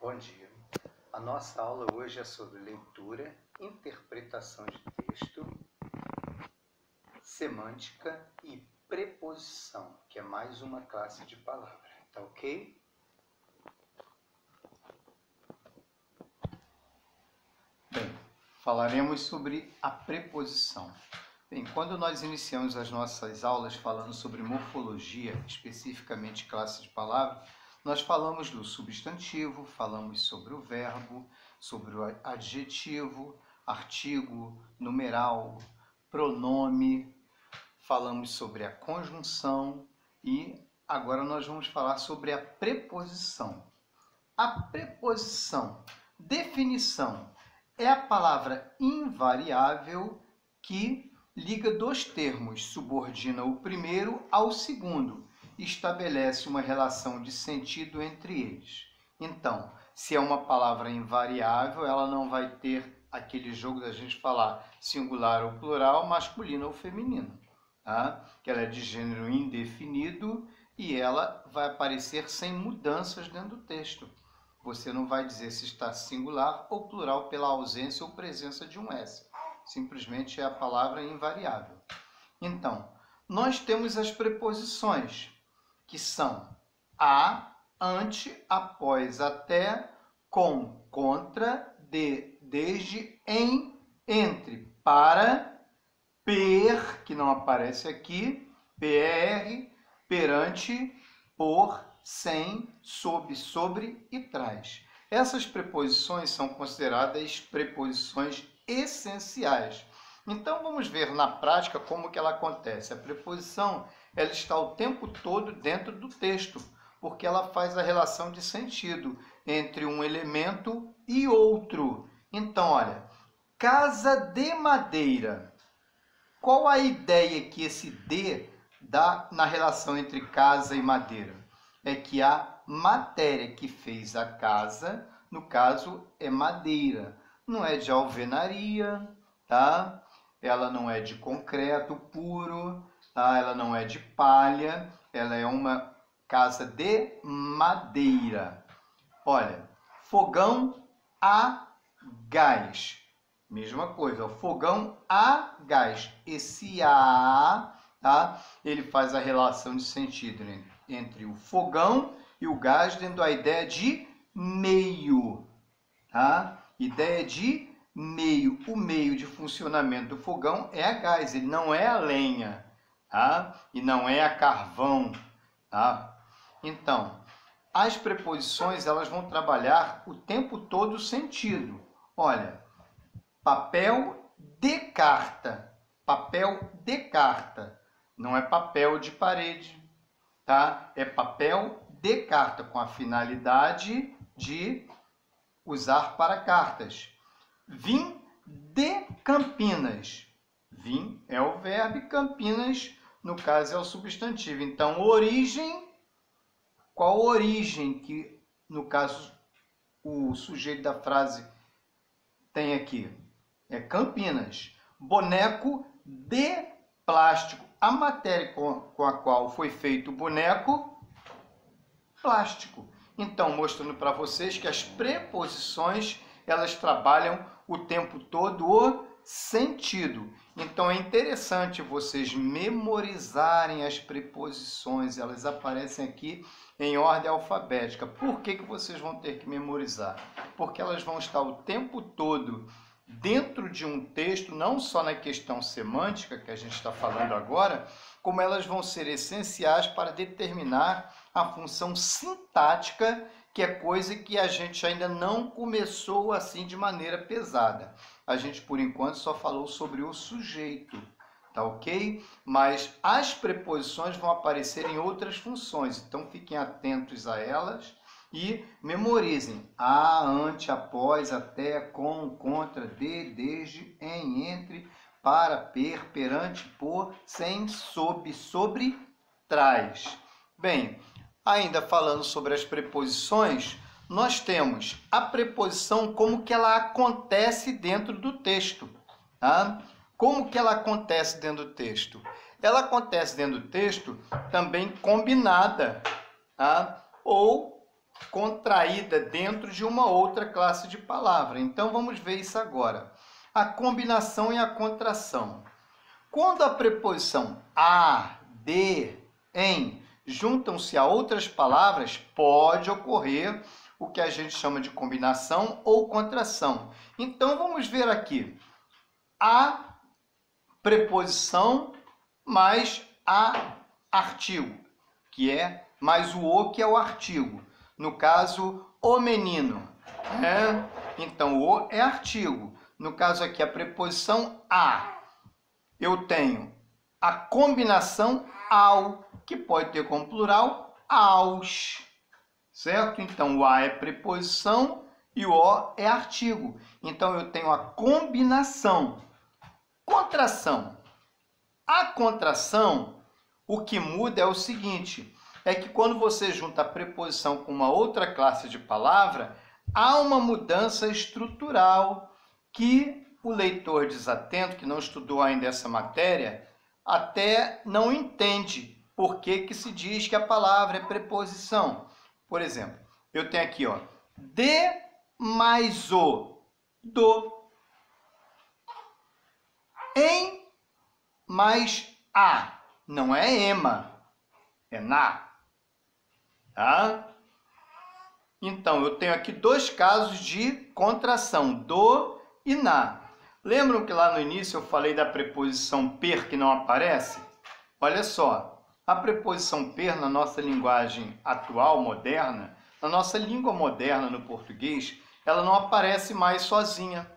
Bom dia. A nossa aula hoje é sobre leitura, interpretação de texto, semântica e preposição, que é mais uma classe de palavra, tá ok? Bem, falaremos sobre a preposição. Bem, quando nós iniciamos as nossas aulas falando sobre morfologia, especificamente classe de palavra, nós falamos do substantivo, falamos sobre o verbo, sobre o adjetivo, artigo, numeral, pronome, falamos sobre a conjunção e agora nós vamos falar sobre a preposição. A preposição, definição, é a palavra invariável que liga dois termos, subordina o primeiro ao segundo, estabelece uma relação de sentido entre eles. Então, se é uma palavra invariável, ela não vai ter aquele jogo da gente falar singular ou plural, masculino ou feminino, tá? Que ela é de gênero indefinido e ela vai aparecer sem mudanças dentro do texto. Você não vai dizer se está singular ou plural pela ausência ou presença de um S. Simplesmente é a palavra invariável. Então, nós temos as preposições, que são a, ante, após, até, com, contra, de, desde, em, entre, para, per, que não aparece aqui, per, perante, por, sem, sob, sobre e traz. Essas preposições são consideradas preposições essenciais. Então vamos ver na prática como que ela acontece. A preposição ela está o tempo todo dentro do texto, porque ela faz a relação de sentido entre um elemento e outro. Então, olha, casa de madeira. Qual a ideia que esse de dá na relação entre casa e madeira? É que a matéria que fez a casa, no caso, é madeira. Não é de alvenaria, tá? Ela não é de concreto puro, tá? Ela não é de palha, ela é uma casa de madeira. Olha, fogão a gás. Mesma coisa, o fogão a gás. Esse a, tá? Ele faz a relação de sentido entre o fogão e o gás, dando a ideia de meio, tá? Ideia de meio. O meio de funcionamento do fogão é a gás, ele não é a lenha, tá? E não é a carvão, tá? Então, as preposições elas vão trabalhar o tempo todo o sentido. Olha, papel de carta. Papel de carta. Não é papel de parede, tá? É papel de carta, com a finalidade de usar para cartas. Vim de Campinas. Vim é o verbo e Campinas, no caso, é o substantivo. Então, origem, qual origem que, no caso, o sujeito da frase tem aqui? É Campinas. Boneco de plástico. A matéria com a qual foi feito o boneco, plástico. Então, mostrando para vocês que as preposições, elas trabalham o tempo todo o sentido. Então, é interessante vocês memorizarem as preposições. Elas aparecem aqui em ordem alfabética. Por que vocês vão ter que memorizar? Porque elas vão estar o tempo todo dentro de um texto, não só na questão semântica, que a gente está falando agora, como elas vão ser essenciais para determinar a função sintática, que é coisa que a gente ainda não começou assim de maneira pesada. A gente, por enquanto, só falou sobre o sujeito, tá ok? Mas as preposições vão aparecer em outras funções, então fiquem atentos a elas e memorizem. A, ante, após, até, com, contra, de, desde, em, entre, para, per, perante, por, sem, sob, sobre, traz. Bem, ainda falando sobre as preposições, nós temos a preposição como que ela acontece dentro do texto, tá? Como que ela acontece dentro do texto? Ela acontece dentro do texto também combinada, tá? Ou contraída dentro de uma outra classe de palavra. Então, vamos ver isso agora. A combinação e a contração. Quando a preposição a, de, em juntam-se a outras palavras, pode ocorrer o que a gente chama de combinação ou contração. Então, vamos ver aqui. A preposição mais a artigo, que é mais o, que é o artigo. No caso, o menino. Então, o é artigo. No caso aqui, a preposição a. Eu tenho a combinação ao, que pode ter como plural aos. Certo? Então, o a é preposição e o o é artigo. Então, eu tenho a combinação. Contração. A contração, o que muda é o seguinte, é que quando você junta a preposição com uma outra classe de palavra, há uma mudança estrutural que o leitor desatento, que não estudou ainda essa matéria, até não entende por que se diz que a palavra é preposição. Por exemplo, eu tenho aqui, ó, de mais o, do. Em mais a, não é ema, é na. Tá? Então, eu tenho aqui dois casos de contração, do e na. Lembram que lá no início eu falei da preposição per que não aparece? Olha só, a preposição per na nossa linguagem atual, moderna, na nossa língua moderna no português, ela não aparece mais sozinha.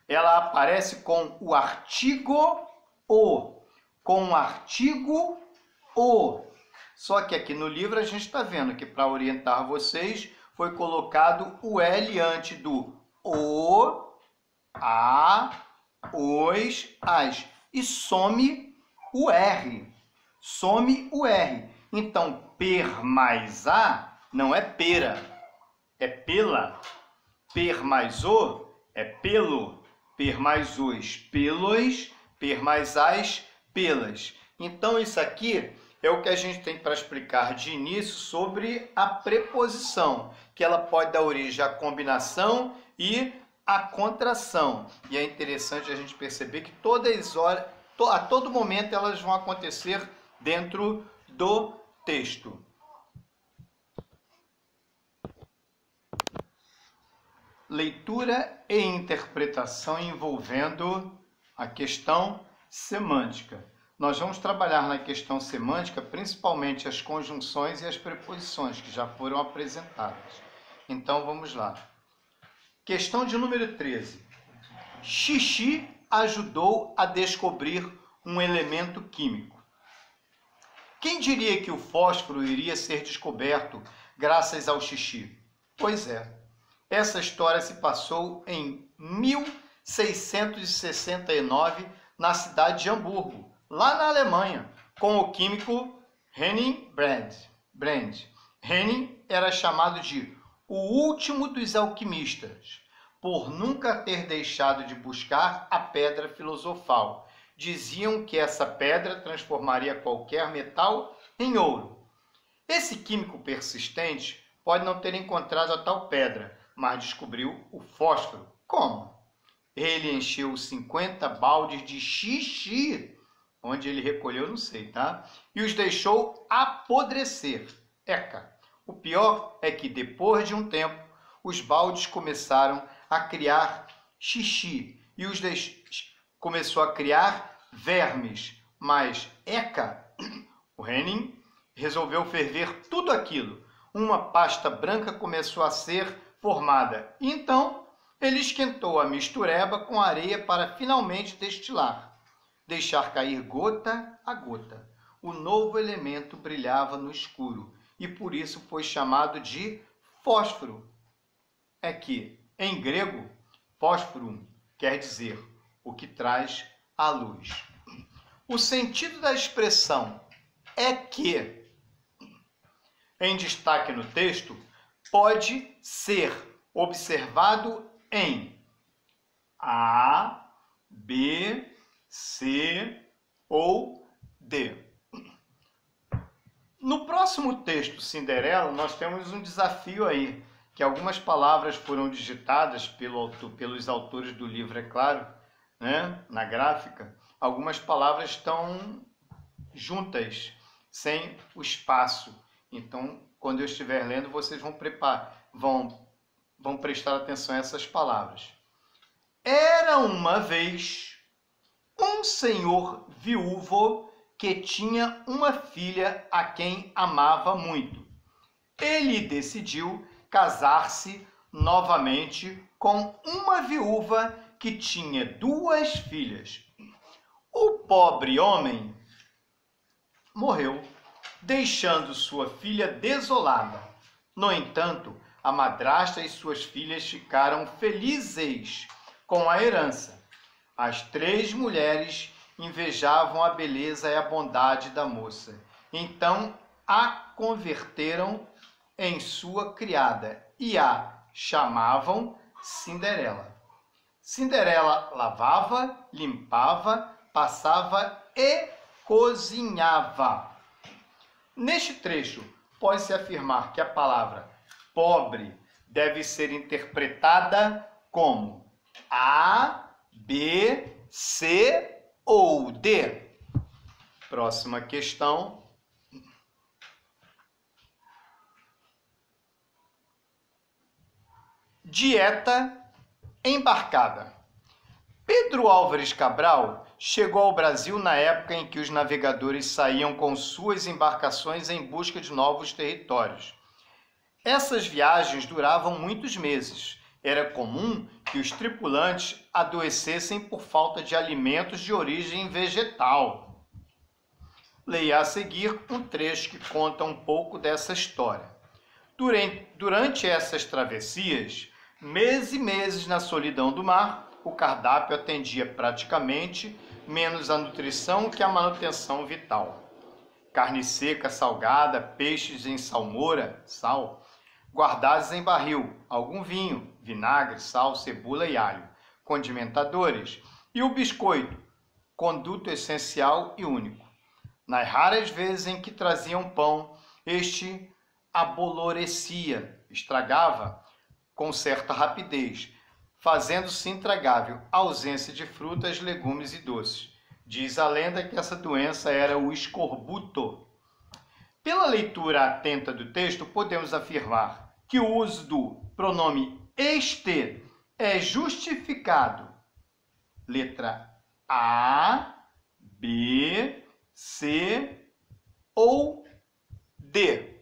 Ela aparece com o artigo o. Com o artigo o. Só que aqui no livro a gente está vendo que para orientar vocês foi colocado o L antes do o, a, os, as. E some o R. Some o R. Então, per mais a não é pera, é pela. Per mais o é pelo. Per mais os, pelos. Per mais as, pelas. Então, isso aqui é o que a gente tem para explicar de início sobre a preposição, que ela pode dar origem à combinação e à contração. E é interessante a gente perceber que a todo momento elas vão acontecer dentro do texto. Leitura e interpretação envolvendo a questão semântica. Nós vamos trabalhar na questão semântica principalmente as conjunções e as preposições que já foram apresentadas. Então vamos lá. Questão de número 13. Xixi ajudou a descobrir um elemento químico. Quem diria que o fósforo iria ser descoberto graças ao xixi? Pois é. Essa história se passou em 1669 na cidade de Hamburgo, lá na Alemanha, com o químico Henning Brand. Henning era chamado de o último dos alquimistas, por nunca ter deixado de buscar a pedra filosofal. Diziam que essa pedra transformaria qualquer metal em ouro. Esse químico persistente pode não ter encontrado a tal pedra, mas descobriu o fósforo. Como? Ele encheu 50 baldes de xixi, onde ele recolheu, não sei, tá? E os deixou apodrecer. Eca! O pior é que, depois de um tempo, os baldes começaram a criar xixi e começou a criar vermes. Mas, eca! O Henning resolveu ferver tudo aquilo. Uma pasta branca começou a ser formada. Então, ele esquentou a mistureba com areia para finalmente destilar. Deixar cair gota a gota. O novo elemento brilhava no escuro e por isso foi chamado de fósforo. É que, em grego, fósforo quer dizer o que traz a luz. O sentido da expressão é que, em destaque no texto, pode ser observado em A, B, C ou D. No próximo texto, Cinderela, nós temos um desafio aí, que algumas palavras foram digitadas pelos autores do livro, é claro, né, na gráfica. Algumas palavras estão juntas, sem o espaço. Então, quando eu estiver lendo, vocês vão prestar atenção a essas palavras. Era uma vez um senhor viúvo que tinha uma filha a quem amava muito. Ele decidiu casar-se novamente com uma viúva que tinha 2 filhas. O pobre homem morreu, deixando sua filha desolada. No entanto, a madrasta e suas filhas ficaram felizes com a herança. As 3 mulheres invejavam a beleza e a bondade da moça. Então a converteram em sua criada e a chamavam Cinderela. Cinderela lavava, limpava, passava e cozinhava. Neste trecho, pode-se afirmar que a palavra pobre deve ser interpretada como A, B, C ou D. Próxima questão. Dieta embarcada. Pedro Álvares Cabral chegou ao Brasil na época em que os navegadores saíam com suas embarcações em busca de novos territórios. Essas viagens duravam muitos meses. Era comum que os tripulantes adoecessem por falta de alimentos de origem vegetal. Leia a seguir um trecho que conta um pouco dessa história. Durante essas travessias, meses e meses na solidão do mar, o cardápio atendia praticamente menos a nutrição que a manutenção vital. Carne seca, salgada, peixes em salmoura, sal, guardados em barril, algum vinho, vinagre, sal, cebola e alho, condimentadores, e o biscoito, conduto essencial e único. Nas raras vezes em que traziam pão, este abolorecia, estragava com certa rapidez, fazendo-se intragável a ausência de frutas, legumes e doces. Diz a lenda que essa doença era o escorbuto. Pela leitura atenta do texto, podemos afirmar que o uso do pronome este é justificado. Letra A, B, C ou D.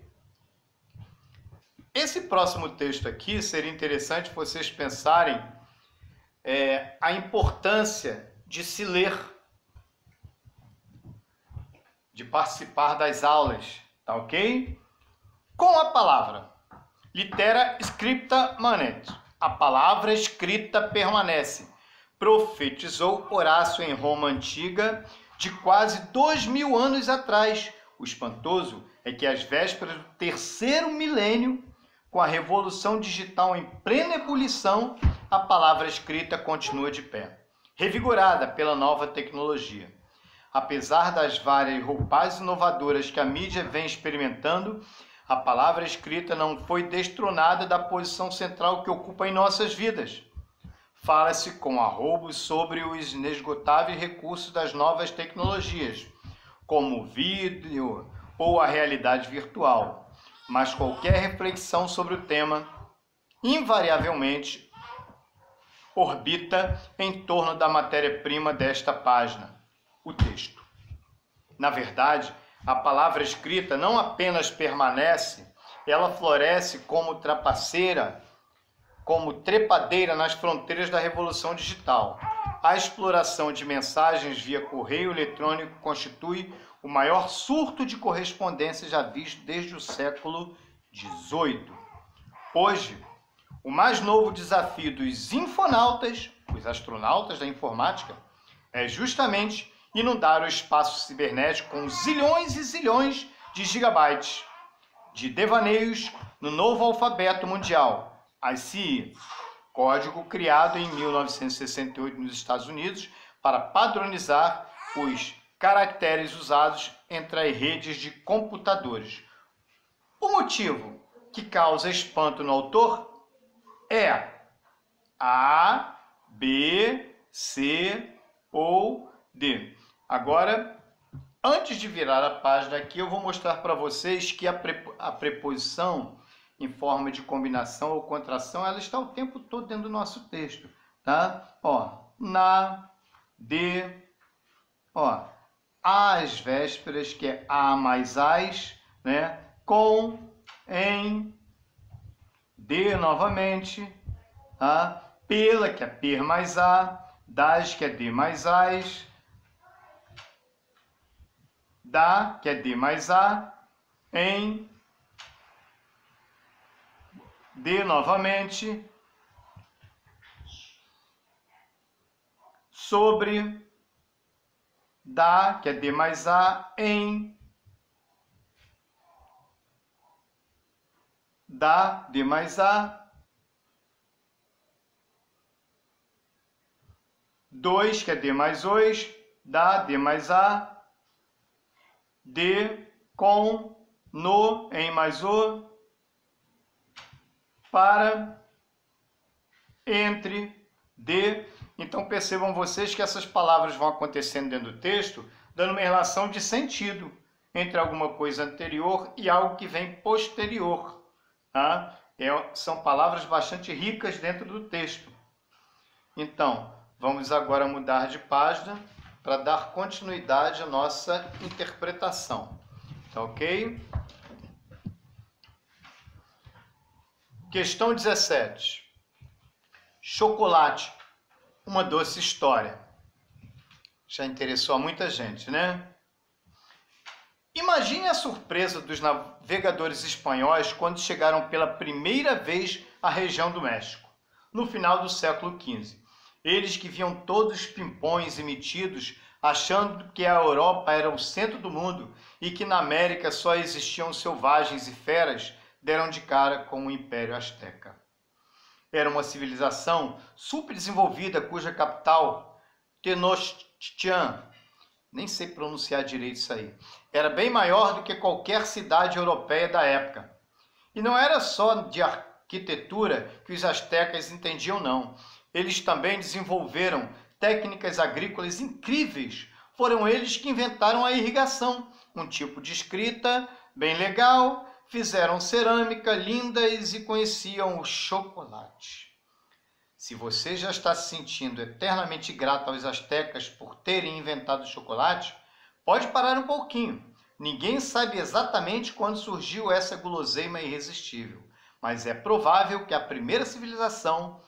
Esse próximo texto aqui seria interessante vocês pensarem a importância de se ler, de participar das aulas, tá ok? Com a palavra litera scripta manet, a palavra escrita permanece, profetizou Horácio em Roma antiga de quase 2000 anos atrás. O espantoso é que às vésperas do 3º milênio, com a revolução digital em plena ebulição, a palavra escrita continua de pé, revigorada pela nova tecnologia. Apesar das várias roupagens inovadoras que a mídia vem experimentando, a palavra escrita não foi destronada da posição central que ocupa em nossas vidas. Fala-se com arrobo sobre os inesgotáveis recursos das novas tecnologias, como o vídeo ou a realidade virtual. Mas qualquer reflexão sobre o tema, invariavelmente, orbita em torno da matéria-prima desta página, o texto. Na verdade, a palavra escrita não apenas permanece, ela floresce como trapaceira, como trepadeira nas fronteiras da revolução digital. A exploração de mensagens via correio eletrônico constitui o maior surto de correspondência já visto desde o século XVIII. Hoje, o mais novo desafio dos infonautas, os astronautas da informática, é justamente inundar o espaço cibernético com zilhões e zilhões de gigabytes de devaneios no novo alfabeto mundial, ICE, código criado em 1968 nos Estados Unidos para padronizar os caracteres usados entre as redes de computadores. O motivo que causa espanto no autor é A, B, C ou D. Agora, antes de virar a página aqui, eu vou mostrar para vocês que a preposição em forma de combinação ou contração, ela está o tempo todo dentro do nosso texto, tá? Ó, na, de, ó, às vésperas, que é a mais as, né? Com, em, de novamente, tá? Pela, que é per mais a, das, que é de mais as, da, que é de mais a, em, de novamente, sobre, da, que é de mais a, em, da, de mais a, dois, que é de mais os, da, de mais a, de, com, no, em mais o, para, entre, de. Então percebam vocês que essas palavras vão acontecendo dentro do texto, dando uma relação de sentido entre alguma coisa anterior e algo que vem posterior. Tá? São palavras bastante ricas dentro do texto. Então, vamos agora mudar de página para dar continuidade à nossa interpretação. Tá ok? Questão 17. Chocolate, uma doce história. Já interessou a muita gente, né? Imagine a surpresa dos navegadores espanhóis quando chegaram pela primeira vez à região do México, no final do século XV. Eles que viam todos os pimpões e metidos, achando que a Europa era o centro do mundo e que na América só existiam selvagens e feras, deram de cara com o Império Azteca. Era uma civilização superdesenvolvida cuja capital, Tenochtitlan, nem sei pronunciar direito isso aí, era bem maior do que qualquer cidade europeia da época. E não era só de arquitetura que os astecas entendiam, não. Eles também desenvolveram técnicas agrícolas incríveis. Foram eles que inventaram a irrigação, um tipo de escrita bem legal, fizeram cerâmica lindas e conheciam o chocolate. Se você já está se sentindo eternamente grato aos astecas por terem inventado o chocolate, pode parar um pouquinho. Ninguém sabe exatamente quando surgiu essa guloseima irresistível, mas é provável que a primeira civilização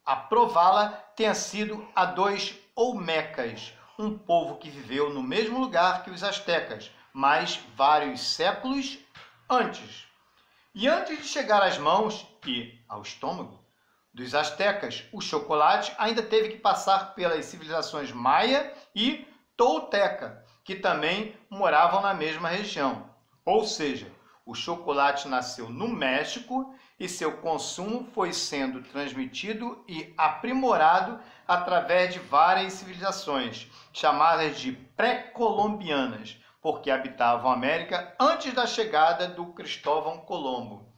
a prová-la tenha sido a dos Olmecas, um povo que viveu no mesmo lugar que os astecas, mas vários séculos antes. E antes de chegar às mãos e ao estômago dos astecas, o chocolate ainda teve que passar pelas civilizações maia e tolteca, que também moravam na mesma região. Ou seja, o chocolate nasceu no México e seu consumo foi sendo transmitido e aprimorado através de várias civilizações, chamadas de pré-colombianas, porque habitavam a América antes da chegada do Cristóvão Colombo.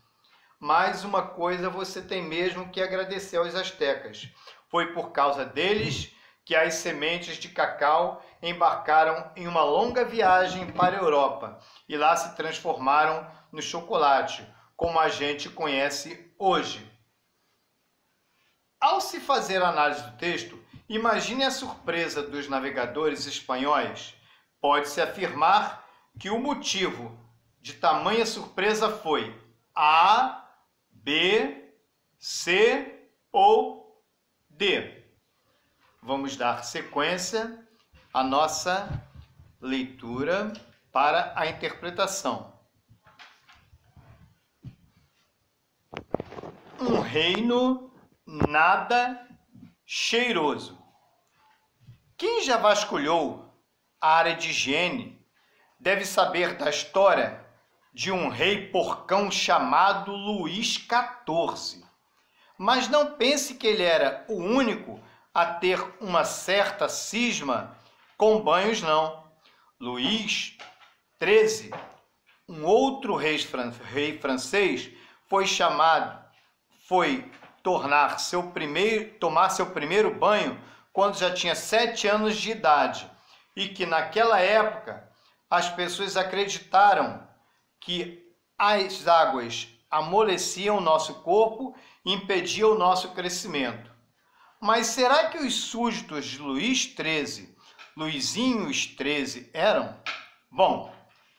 Mais uma coisa você tem mesmo que agradecer aos astecas. Foi por causa deles que as sementes de cacau embarcaram em uma longa viagem para a Europa e lá se transformaram no chocolate, como a gente conhece hoje. Ao se fazer a análise do texto, imagine a surpresa dos navegadores espanhóis. Pode-se afirmar que o motivo de tamanha surpresa foi A, B, C ou D. Vamos dar sequência à nossa leitura para a interpretação. Um reino nada cheiroso. Quem já vasculhou a área de higiene deve saber da história de um rei porcão chamado Luís XIV. Mas não pense que ele era o único a ter uma certa cisma com banhos, não. Luís XIII, um outro rei francês foi tomar seu primeiro banho quando já tinha 7 anos de idade, e que naquela época as pessoas acreditaram que as águas amoleciam o nosso corpo e impediam o nosso crescimento. Mas será que os súditos de Luizinho XIII eram? Bom,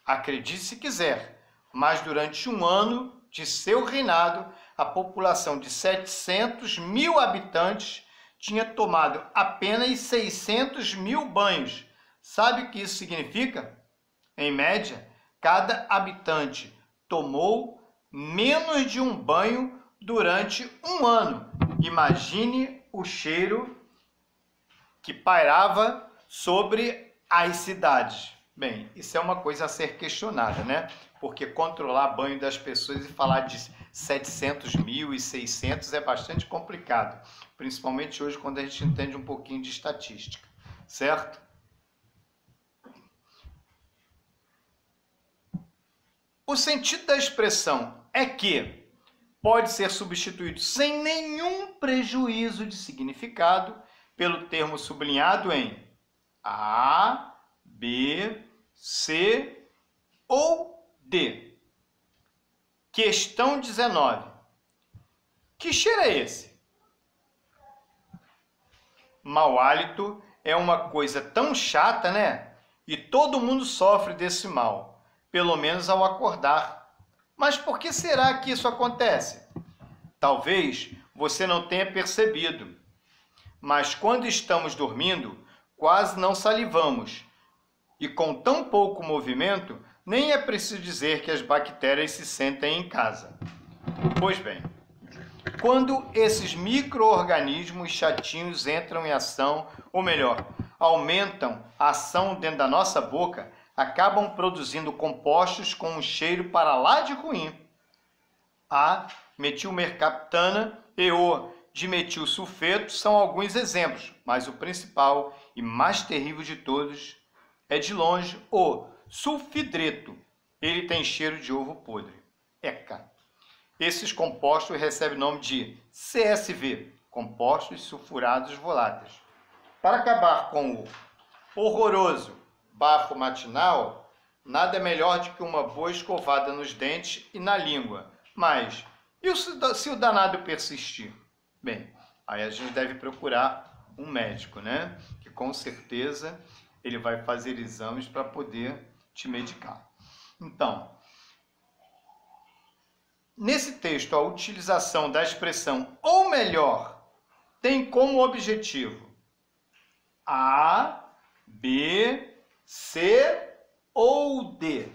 acredite se quiser, mas durante um ano de seu reinado, a população de 700 mil habitantes tinha tomado apenas 600 mil banhos. Sabe o que isso significa? Em média, cada habitante tomou menos de um banho durante um ano. Imagine o cheiro que pairava sobre as cidades. Bem, isso é uma coisa a ser questionada, né? Porque controlar banho das pessoas e falar de 700 mil e 600 é bastante complicado. Principalmente hoje, quando a gente entende um pouquinho de estatística, certo? O sentido da expressão é que pode ser substituído sem nenhum prejuízo de significado pelo termo sublinhado em A, B, C ou D. Questão 19. Que cheiro é esse? Mau hálito é uma coisa tão chata, né? E todo mundo sofre desse mal, pelo menos ao acordar. Mas por que será que isso acontece? Talvez você não tenha percebido, mas quando estamos dormindo, quase não salivamos. E com tão pouco movimento, nem é preciso dizer que as bactérias se sentem em casa. Pois bem, quando esses micro-organismos chatinhos entram em ação, ou melhor, aumentam a ação dentro da nossa boca, acabam produzindo compostos com um cheiro para lá de ruim. A metilmercaptana e o dimetilsulfeto são alguns exemplos, mas o principal e mais terrível de todos é, de longe, o sulfidreto. Ele tem cheiro de ovo podre. Eca! Esses compostos recebem o nome de CSV, compostos sulfurados voláteis. Para acabar com o horroroso bafo matinal, nada melhor do que uma boa escovada nos dentes e na língua. Mas, e se o danado persistir? Bem, aí a gente deve procurar um médico, né? Que com certeza ele vai fazer exames para poder te medicar. Então, nesse texto, a utilização da expressão ou melhor tem como objetivo A, B, C ou D.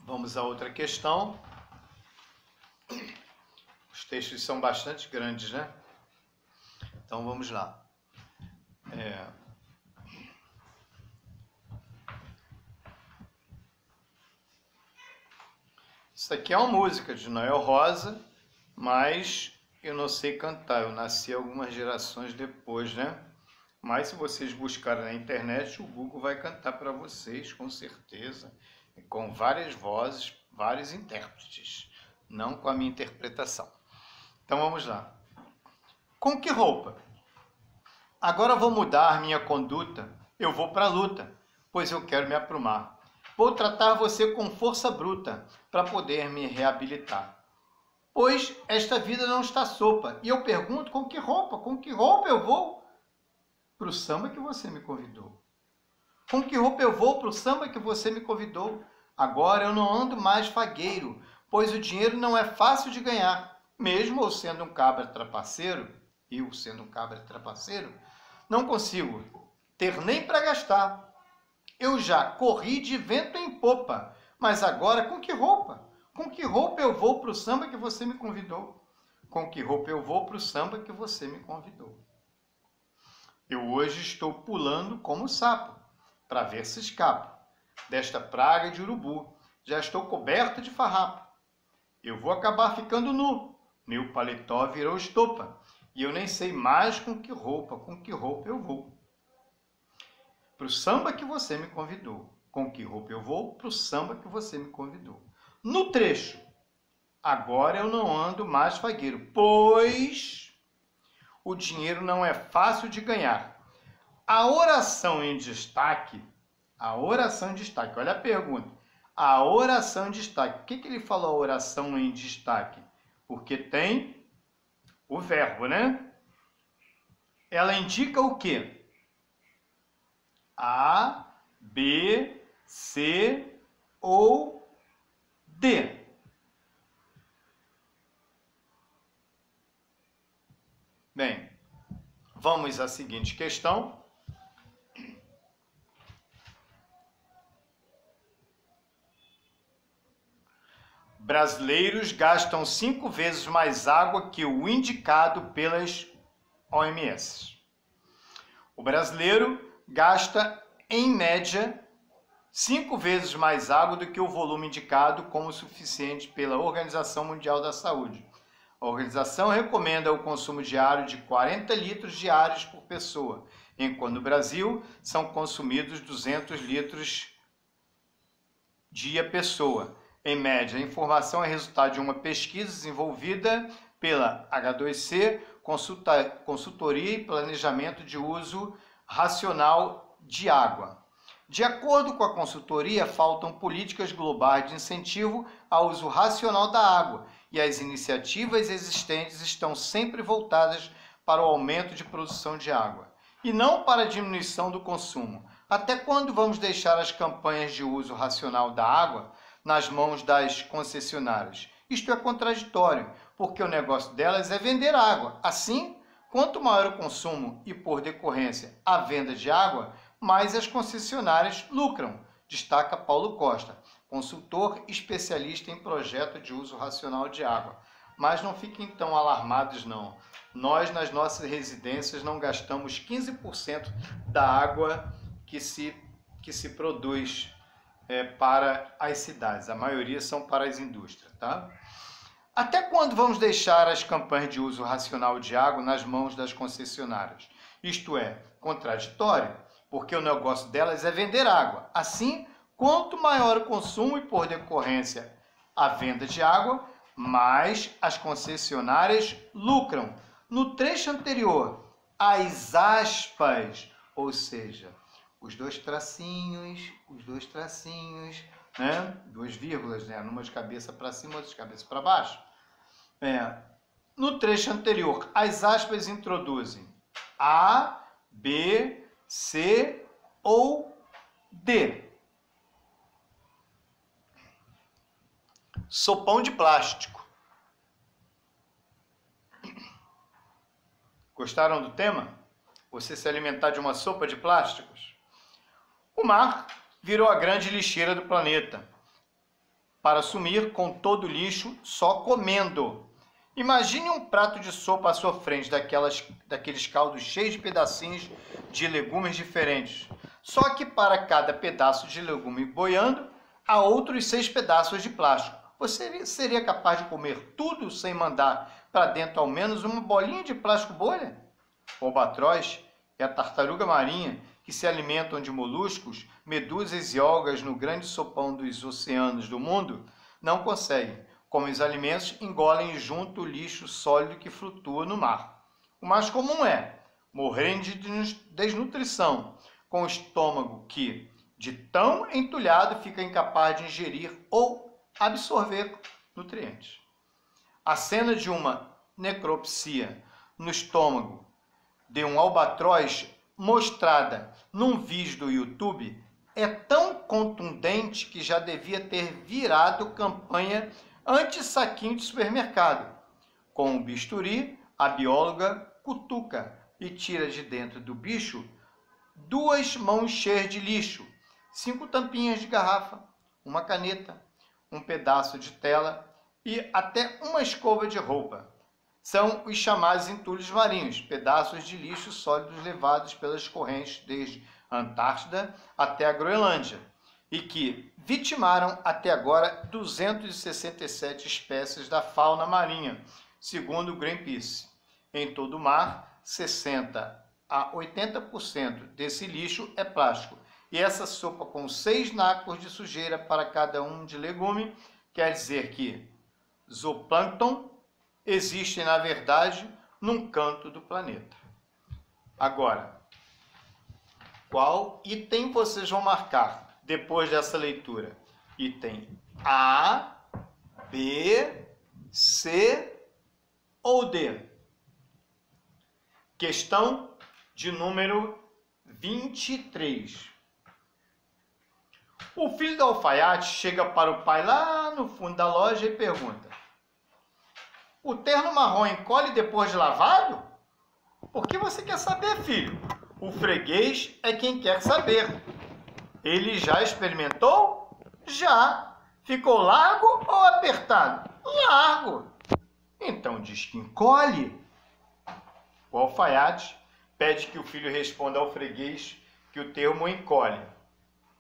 Vamos a outra questão. Os textos são bastante grandes, né? Então vamos lá. Isso aqui é uma música de Noel Rosa, mas eu não sei cantar. Eu nasci algumas gerações depois, né? Mas se vocês buscarem na internet, o Google vai cantar para vocês, com certeza, com várias vozes, vários intérpretes, não com a minha interpretação. Então vamos lá. Com que roupa? Agora vou mudar minha conduta. Eu vou para a luta, pois eu quero me aprumar. Vou tratar você com força bruta, para poder me reabilitar. Pois esta vida não está sopa. E eu pergunto, com que roupa eu vou para o samba que você me convidou? Com que roupa eu vou para o samba que você me convidou? Agora eu não ando mais fagueiro, pois o dinheiro não é fácil de ganhar. Mesmo eu sendo um cabra trapaceiro, não consigo ter nem para gastar. Eu já corri de vento em popa, mas agora com que roupa? Com que roupa eu vou para o samba que você me convidou? Com que roupa eu vou para o samba que você me convidou? Eu hoje estou pulando como sapo, para ver se escapo desta praga de urubu. Já estou coberto de farrapo. Eu vou acabar ficando nu. Meu paletó virou estopa. E eu nem sei mais com que roupa eu vou. Pro samba que você me convidou. Com que roupa eu vou? Pro samba que você me convidou. No trecho, agora eu não ando mais fagueiro, pois o dinheiro não é fácil de ganhar. A oração em destaque, olha a pergunta. A oração em destaque. Por que ele falou a oração em destaque? Porque tem o verbo, né? Ela indica o quê? A, B, C ou D. Bem, vamos à seguinte questão. Brasileiros gastam 5 vezes mais água que o indicado pelas OMS. O brasileiro gasta, em média, 5 vezes mais água do que o volume indicado como suficiente pela Organização Mundial da Saúde. A organização recomenda o consumo diário de 40 litros diários por pessoa, enquanto no Brasil são consumidos 200 litros dia pessoa. Em média, a informação é resultado de uma pesquisa desenvolvida pela H2C, Consultoria e Planejamento de Uso Racional de Água. De acordo com a consultoria, faltam políticas globais de incentivo ao uso racional da água e as iniciativas existentes estão sempre voltadas para o aumento de produção de água e não para a diminuição do consumo. Até quando vamos deixar as campanhas de uso racional da água nas mãos das concessionárias? Isto é contraditório, porque o negócio delas é vender água. Assim, quanto maior o consumo e, por decorrência, a venda de água, mais as concessionárias lucram, destaca Paulo Costa, consultor especialista em projeto de uso racional de água. Mas não fiquem tão alarmados, não. Nós, nas nossas residências, não gastamos 15% da água que se produz para as cidades. A maioria são para as indústrias, tá? Até quando vamos deixar as campanhas de uso racional de água nas mãos das concessionárias? Isto é contraditório, porque o negócio delas é vender água. Assim, quanto maior o consumo e, por decorrência, a venda de água, mais as concessionárias lucram. No trecho anterior, as aspas, ou seja, os dois tracinhos, né? Duas vírgulas, né? Numa de cabeça para cima, outra de cabeça para baixo. No trecho anterior, as aspas introduzem A, B, C ou D. Sopão de plástico. Gostaram do tema? Você se alimentar de uma sopa de plásticos? O mar virou a grande lixeira do planeta, para sumir com todo o lixo só comendo. Imagine um prato de sopa à sua frente, daqueles caldos cheios de pedacinhos de legumes diferentes. Só que para cada pedaço de legume boiando, há outros 6 pedaços de plástico. Você seria capaz de comer tudo sem mandar para dentro ao menos uma bolinha de plástico bolha? O albatroz e a tartaruga marinha, que se alimentam de moluscos, medusas e algas no grande sopão dos oceanos do mundo, não conseguem. Como os alimentos, engolem junto o lixo sólido que flutua no mar. O mais comum é morrerem de desnutrição, com o estômago que, de tão entulhado, fica incapaz de ingerir ou absorver nutrientes. A cena de uma necropsia no estômago de um albatroz mostrada num vídeo do YouTube é tão contundente que já devia ter virado campanha anti-saquinho de supermercado. Com um bisturi, a bióloga cutuca e tira de dentro do bicho 2 mãos cheias de lixo, 5 tampinhas de garrafa, uma caneta, um pedaço de tela e até uma escova de roupa. São os chamados entulhos marinhos, pedaços de lixo sólidos levados pelas correntes desde a Antártida até a Groenlândia e que vitimaram até agora 267 espécies da fauna marinha, segundo o Greenpeace. Em todo o mar, 60 a 80% desse lixo é plástico. E essa sopa com 6 nacos de sujeira para cada um de legume quer dizer que zooplâncton existem, na verdade, num canto do planeta. Agora, qual item vocês vão marcar depois dessa leitura? Item A, B, C ou D? Questão de número 23. O filho do alfaiate chega para o pai lá no fundo da loja e pergunta: o terno marrom encolhe depois de lavado? Por que você quer saber, filho? O freguês é quem quer saber. Ele já experimentou? Já. Ficou largo ou apertado? Largo. Então diz que encolhe. O alfaiate pede que o filho responda ao freguês que o termo encolhe.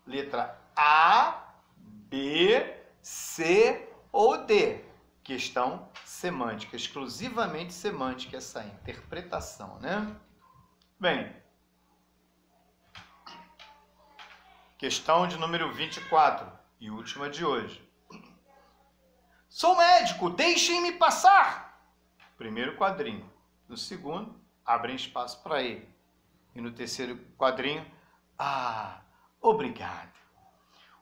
Letra A, B, C ou D. Questão semântica, exclusivamente semântica essa interpretação, né? Bem, questão de número 24 e última de hoje. Sou médico, deixem-me passar! Primeiro quadrinho. No segundo, abrem espaço para ele. E no terceiro quadrinho, obrigado.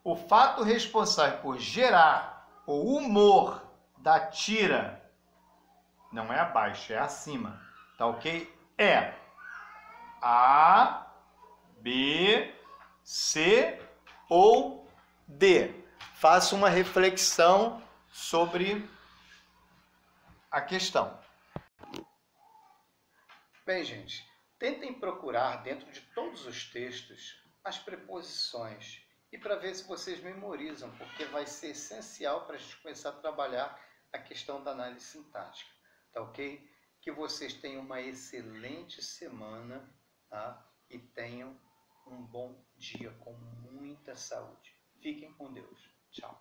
O fato responsável por gerar o humor da tira não é abaixo, é acima. Tá ok? É A, B, C ou D. Faça uma reflexão sobre a questão. Bem, gente, tentem procurar dentro de todos os textos as preposições e para ver se vocês memorizam, porque vai ser essencial para a gente começar a trabalhar a questão da análise sintática, tá ok? Que vocês tenham uma excelente semana, tá? E tenham um bom dia com muita saúde. Fiquem com Deus. Tchau.